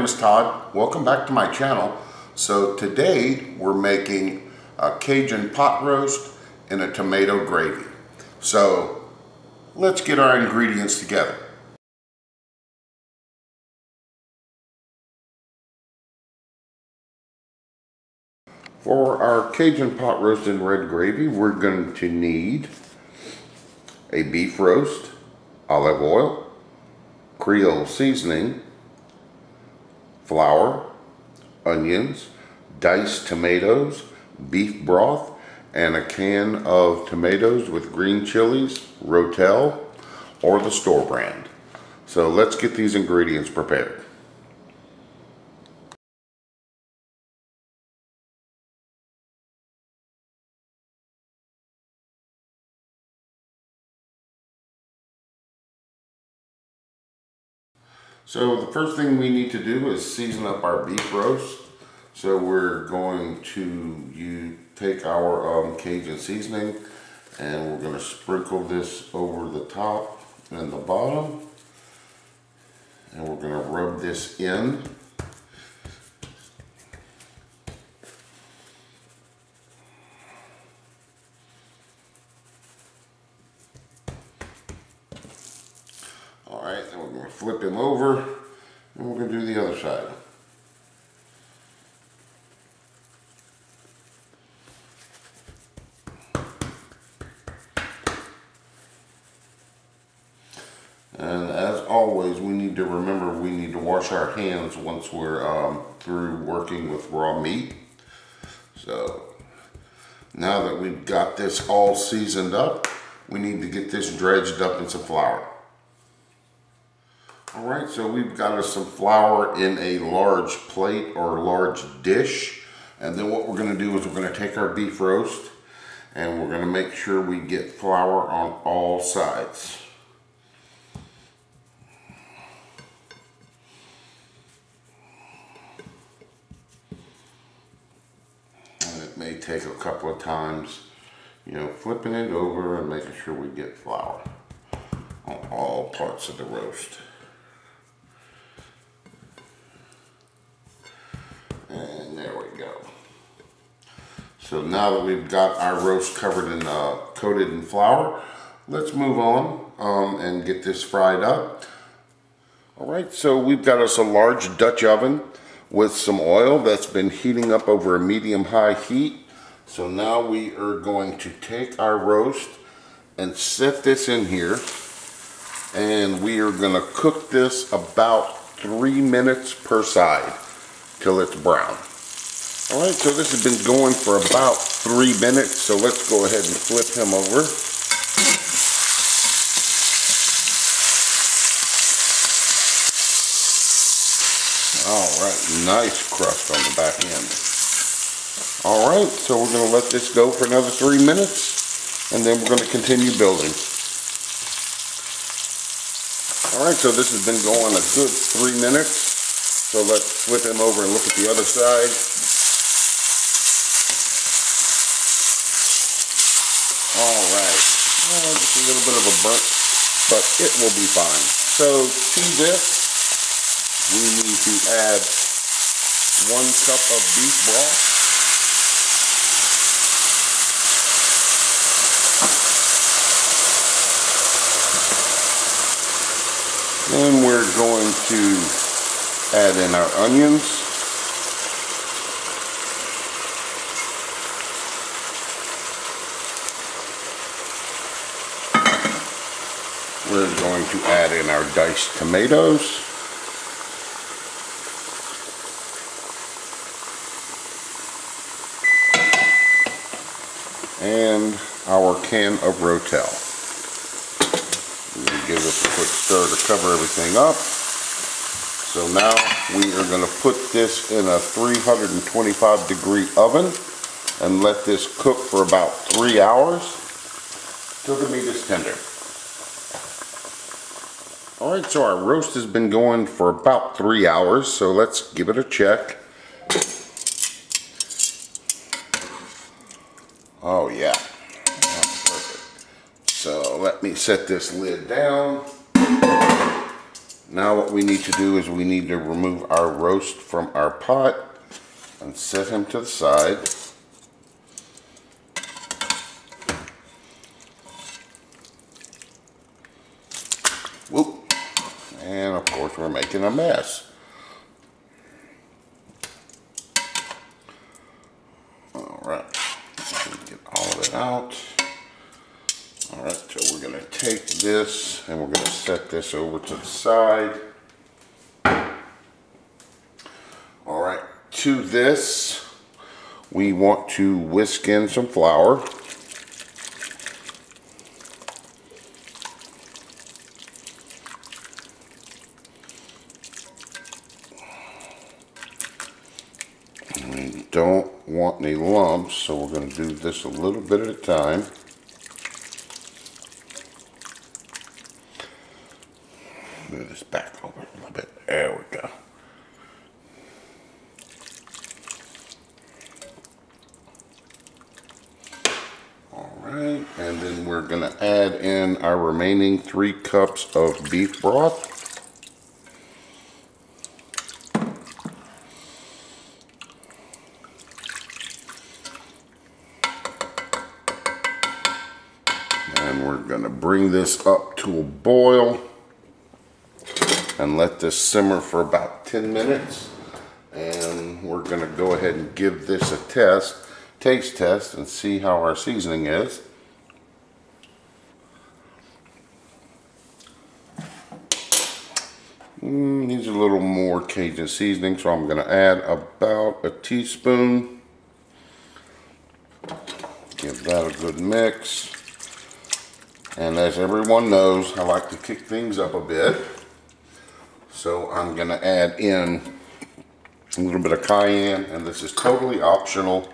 name is Todd. Welcome back to my channel. So today we're making a Cajun pot roast and a tomato gravy. So let's get our ingredients together. For our Cajun pot roast and red gravy, we're going to need a beef roast, olive oil, Creole seasoning, flour, onions, diced tomatoes, beef broth, and a can of tomatoes with green chilies, Rotel, or the store brand. So let's get these ingredients prepared. So the first thing we need to do is season up our beef roast. So we're going to take our Cajun seasoning and we're going to sprinkle this over the top and the bottom. And we're going to rub this in. Alright, then we're going to flip him over and we're going to do the other side. And as always, we need to remember we need to wash our hands once we're through working with raw meat. So now that we've got this all seasoned up, we need to get this dredged up in some flour. Alright, so we've got us some flour in a large plate or large dish. And then what we're going to do is we're going to take our beef roast and we're going to make sure we get flour on all sides. And it may take a couple of times, flipping it over and making sure we get flour on all parts of the roast. And there we go. So now that we've got our roast covered and coated in flour, let's move on and get this fried up. Alright, so we've got us a large Dutch oven with some oil that's been heating up over a medium-high heat. So now we are going to take our roast and set this in here. And we are going to cook this about 3 minutes per side till it's brown. Alright, so this has been going for about 3 minutes, so let's go ahead and flip him over. Alright, nice crust on the back end. Alright, so we're going to let this go for another 3 minutes, and then we're going to continue building. Alright, so this has been going a good 3 minutes. So let's flip him over and look at the other side. Alright, just a little bit of a burnt, but it will be fine. So to this, we need to add 1 cup of beef broth. Then we're going to add in our onions. We're going to add in our diced tomatoes. And our can of Rotel. We're going to give this a quick stir to cover everything up. So now we are going to put this in a 325-degree oven and let this cook for about 3 hours till the meat is tender. Alright, so our roast has been going for about 3 hours, so let's give it a check. Oh yeah, that's perfect. So let me set this lid down. Now what we need to do is we need to remove our roast from our pot and set him to the side. Whoop. And of course we're making a mess. Alright, get all of it out. Alright, so we're going to take this and we're going to set this over to the side. Alright, to this we want to whisk in some flour. We don't want any lumps, so we're going to do this a little bit at a time. Move this back over a little bit. There we go. Alright, and then we're going to add in our remaining 3 cups of beef broth. And we're going to bring this up to a boil and let this simmer for about 10 minutes. And we're going to go ahead and give this a taste test, and see how our seasoning is. Needs a little more Cajun seasoning, so I'm going to add about a teaspoon. Give that a good mix. And as everyone knows, I like to kick things up a bit. So I'm going to add in a little bit of cayenne, and this is totally optional.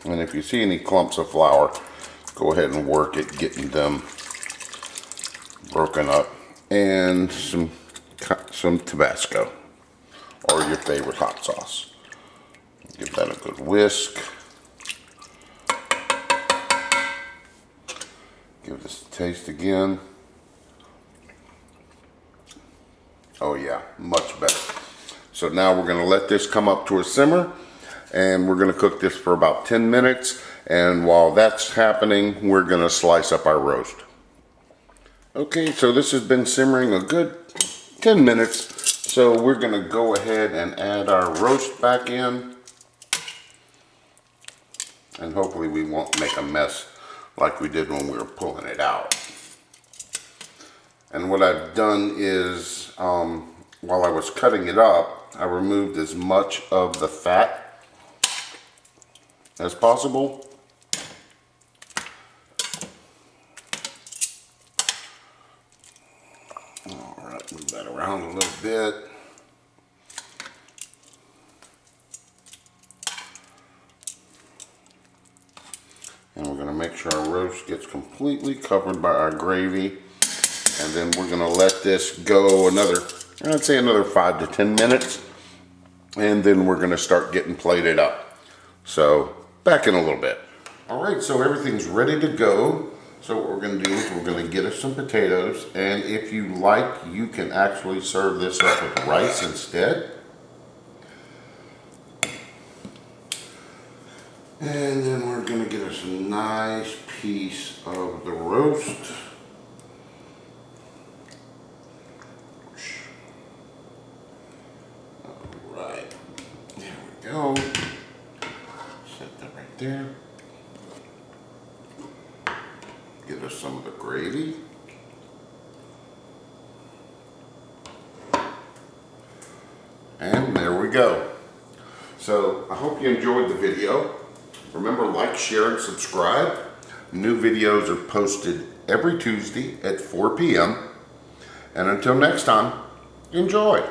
And if you see any clumps of flour, go ahead and work at getting them broken up. And some Tabasco, or your favorite hot sauce. Give that a good whisk. Give this a taste again. Oh yeah, much better. So now we're going to let this come up to a simmer, and we're going to cook this for about 10 minutes. And while that's happening, we're going to slice up our roast. Okay, so this has been simmering a good 10 minutes. So we're going to go ahead and add our roast back in. And hopefully we won't make a mess like we did when we were pulling it out. And what I've done is, while I was cutting it up, I removed as much of the fat as possible. Alright, move that around a little bit. And we're going to make sure our roast gets completely covered by our gravy. And then we're going to let this go another, I'd say another 5 to 10 minutes. And then we're going to start getting plated up. So, back in a little bit. Alright, so everything's ready to go. So what we're going to do is we're going to get us some potatoes. And if you like, you can actually serve this up with rice instead. And then we're going to get us a nice piece of the roast. Alright, there we go. Set that right there. Get us some of the gravy. And there we go. So I hope you enjoyed the video. Remember, like, share, and subscribe. New videos are posted every Tuesday at 4 p.m. And until next time, enjoy.